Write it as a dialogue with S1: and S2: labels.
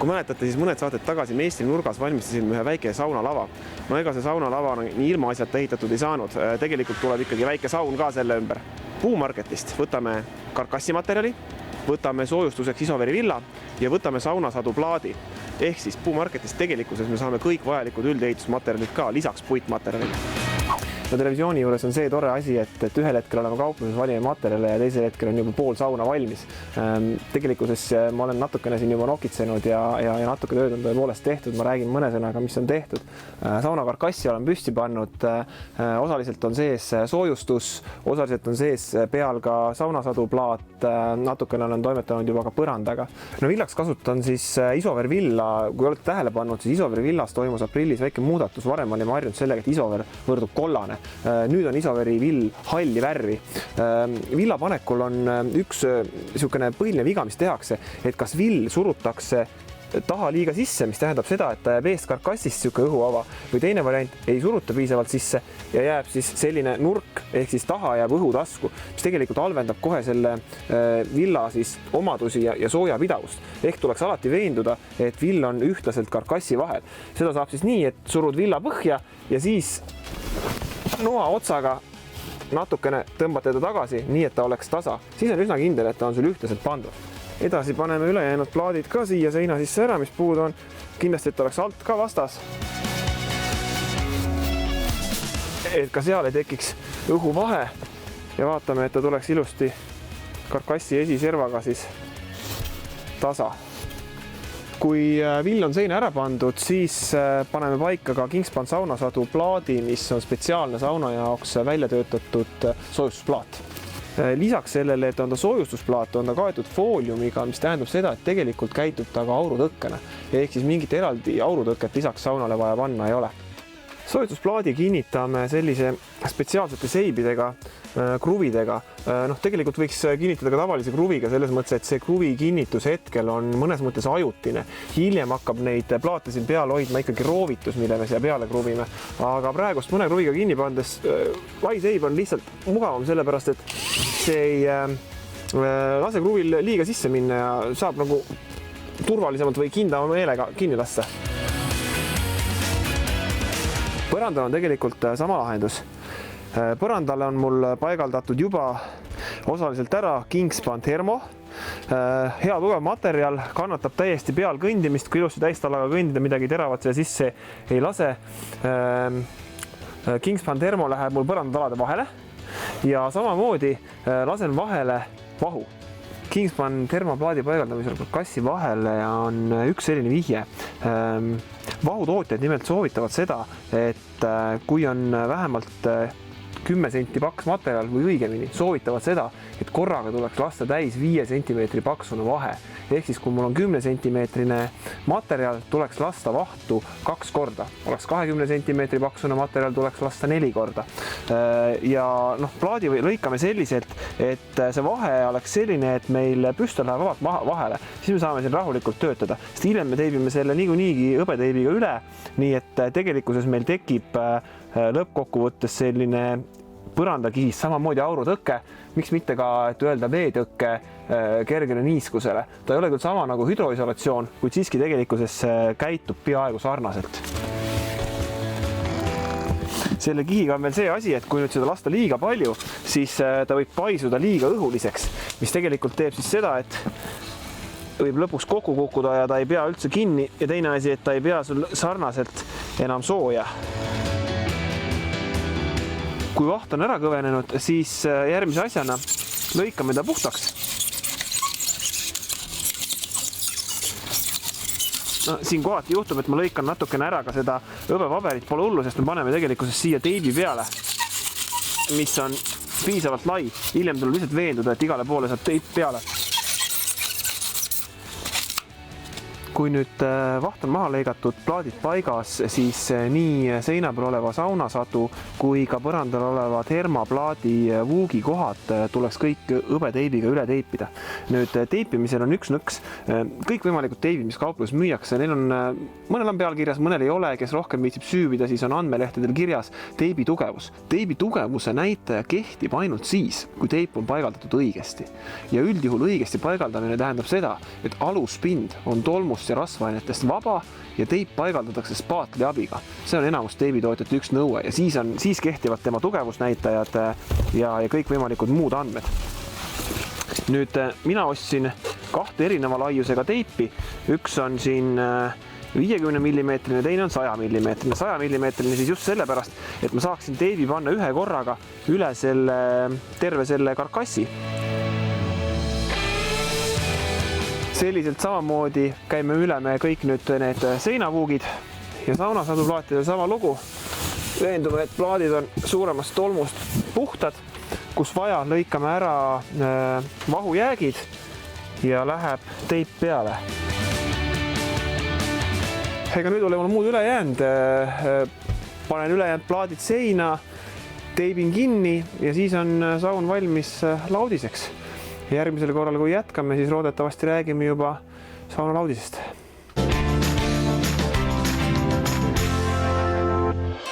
S1: Kui mäletate, siis mõned saated tagasi Meistri nurgas valmistasime ühe väike saunalava. No ega see saunalava nii ilma asjata ehitatud ei saanud. Tegelikult tuleb ikkagi väike saun ka selle ümber. Puumarketist võtame karkassimaterjali, võtame soojustuseks Isoveri villa ja võtame saunasadu plaadi. Ehk siis puumarketist tegelikkuses me saame kõik vajalikud üldehitusmaterjalid ka, lisaks puitmaterjalid. No televisiooni juures on see tore asi, et ühel hetkel oleme kaupluses valime materjale ja teisel hetkel on juba pool sauna valmis. Tegelikkuses ma olen natukene siin juba nokitsenud ja natuke tööd on tõepoolest tehtud. Ma räägin mõne sõnaga, mis on tehtud. Saunakarkassi olen püsti pannud. Osaliselt on sees soojustus, osaliselt on sees peal ka saunasadu plaat. Natukene olen toimetanud juba ka põrandaga. No villaks kasutan siis Isover villa. Kui olete tähele pannud, siis Isover villas toimus aprillis väike muudatus. Varem oli harjunud sellega, et Isover võrdub kollane. Nüüd on Isoveri vill halli värvi. Villa panekul on üks niisugune põhiline viga, mis tehakse, et kas vill surutakse taha liiga sisse, mis tähendab seda, et ta jääb eest karkassist niisugune õhuava, või teine variant ei suruta piisavalt sisse ja jääb siis selline nurk, ehk siis taha jääb õhutasku, mis tegelikult halvendab kohe selle villa siis omadusi ja soojapidavust. Ehk tuleks alati veenduda, et vill on ühtlaselt karkassi vahel. Seda saab siis nii, et surud villa põhja ja siis noa otsaga natukene tõmbad teda tagasi, nii et ta oleks tasa. Siis on üsna kindel, et ta on sul ühtlaselt pandud. Edasi paneme ülejäänud plaadid ka siia seina sisse ära, mis puudu on. Kindlasti, et oleks alt ka vastas. Et ka seal ei tekiks õhu vahe ja vaatame, et ta tuleks ilusti karkassi esiservaga siis tasa. Kui vill on seina ära pandud, siis paneme paika ka Kingspan saunasadu plaadi, mis on spetsiaalne sauna jaoks välja töötatud soojustusplaat. Lisaks sellele, et on ta soojustusplaat, on ta kaetud fooliumiga, mis tähendab seda, et tegelikult käitub ta ka aurutõkkena. Ehk siis mingit eraldi aurutõkket lisaks saunale vaja panna ei ole. Soojustusplaadi kinnitame sellise spetsiaalsete seibidega, kruvidega. Tegelikult võiks kinnitada ka tavalise kruviga selles mõttes, et see kruvi kinnitus hetkel on mõnes mõttes ajutine. Hiljem hakkab neid plaate siin peal hoidma ikkagi roovitus, mille me siia peale kruvime. Aga praegust mõne kruviga kinni pandes lai seib on lihtsalt mugavam sellepärast, et see ei lase kruvil liiga sisse minna ja saab nagu turvalisemalt või kindlama meelega kinni lasta. Põrandal on tegelikult sama lahendus. Põrandale on mul paigaldatud juba osaliselt ära Kingspan Thermo. Hea tugev materjal, kannatab täiesti peal kõndimist, kui ilusti täistalaga kõndida, midagi teravat siia sisse ei lase. Kingspan Thermo läheb mul põrandatalade vahele ja samamoodi lasen vahele vahu. Kingspan Thermo plaadi paigaldamisel kassi vahele on üks selline vihje. Vahutootjad nimelt soovitavad seda, et kui on vähemalt 10 senti paks materjal või õigemini soovitavad seda, et korraga tuleks lasta täis 5 sentimeetri paksune vahe. Ehk siis, kui mul on 10 sentimeetrine materjal, tuleks lasta vahtu 2 korda. Oleks 20 sentimeetri paksune materjal, tuleks lasta 4 korda. Ja plaadi lõikame selliselt, et see vahe oleks selline, et meil püstol läheb vabalt vahele. Siis me saame siin rahulikult töötada. Sest hiljem me teibime selle niigi hõbeteibiga üle, nii et tegelikkuses meil tekib lõppkokkuvõttes selline põrandakihis, samamoodi aurutõkke, miks mitte ka, et öelda veetõkke kergele niiskusele. Ta ei ole küll sama nagu hüdroisolatsioon, kuid siiski tegelikkuses käitub peaaegu sarnaselt. Selle kihiga on veel see asi, et kui nüüd seda lasta liiga palju, siis ta võib paisuda liiga õhuliseks, mis tegelikult teeb siis seda, et võib lõpuks kokku kukkuda ja ta ei pea üldse kinni ja teine asi, et ta ei pea sul sarnaselt enam sooja. Kui vaht on ära kõvenenud, siis järgmise asjana lõikame ta puhtaks. Siin kohati juhtub, et ma lõikan natukene ära ka seda õbepaberit, pole hullu, sest me paneme tegelikkuses siia teibi peale, mis on piisavalt lai. Hiljem tuleb lihtsalt veenduda, et igale poole saab teip peale. Kui nüüd vaht on maha lõigatud, plaadid paigas, siis nii seina peal oleva saunasadu kui ka põrandal oleva termaplaadi vuugikohad tuleks kõik hõbeteibiga üle teipida. Nüüd teipimisel on üks nõks. Kõik võimalikud teibid, mis kaupluses müüakse, neil on, mõnel on peal kirjas, mõnel ei ole, kes rohkem viitsib süüvida, siis on andmelehtedel kirjas teibi tugevus. Teibi tugevuse näitaja kehtib ainult siis, kui teip on paigaldatud õigesti. Ja üldjuhul õigesti paigaldamine tähendab seda, et aluspind on tolmust toidust ja rasvainetest vaba ja teip paigaldatakse spaatli abiga. See on enamus teibitootjate üks nõue ja siis kehtivad tema tugevusnäitajad ja kõikvõimalikud muud andmed. Nüüd mina ostsin 2 erineva laiusega teipi. Üks on siin 50 mm, teine on 100 mm. 100 mm siis just sellepärast, et ma saaksin teibi panna ühe korraga üle terve selle karkassi. Selliselt samamoodi käime üle me kõik nüüd need seinapuugid ja saunasaduplaatidel sama lugu. Veendume, et plaadid on suuremast tolmust puhtad, kus vaja lõikame ära vahujäägid ja läheb teip peale. Ega nüüd ole mul muud üle jäänud. Panen ülejäänud plaadid seina, teibin kinni ja siis on saun valmis laudiseks. Järgmisel korral, kui jätkame, siis loodetavasti räägime juba saunalaudisest.